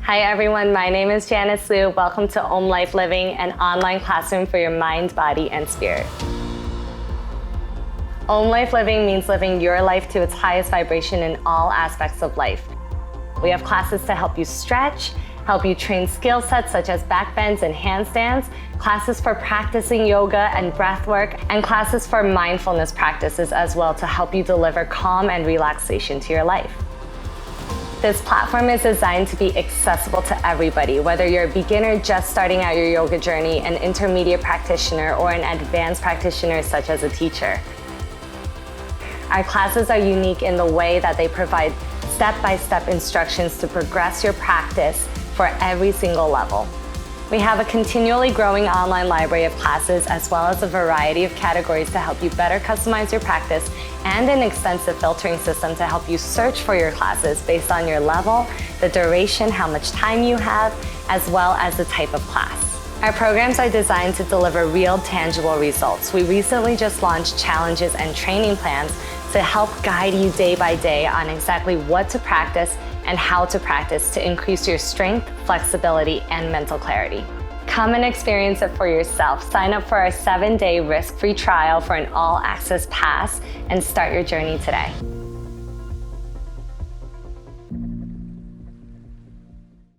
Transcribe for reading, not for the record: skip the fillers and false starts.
Hi everyone, my name is Janice Liu. Welcome to Om Life Living, an online classroom for your mind, body, and spirit. Om Life Living means living your life to its highest vibration in all aspects of life. We have classes to help you stretch, help you train skill sets such as back bends and handstands, classes for practicing yoga and breath work, and classes for mindfulness practices as well to help you deliver calm and relaxation to your life. This platform is designed to be accessible to everybody, whether you're a beginner just starting out your yoga journey, an intermediate practitioner, or an advanced practitioner such as a teacher. Our classes are unique in the way that they provide step-by-step instructions to progress your practice for every single level. We have a continually growing online library of classes as well as a variety of categories to help you better customize your practice and an extensive filtering system to help you search for your classes based on your level, the duration, how much time you have, as well as the type of class. Our programs are designed to deliver real, tangible results. We recently just launched challenges and training plans to help guide you day by day on exactly what to practice and how to practice to increase your strength, flexibility, and mental clarity. Come and experience it for yourself. Sign up for our 7-day risk-free trial for an all-access pass and start your journey today.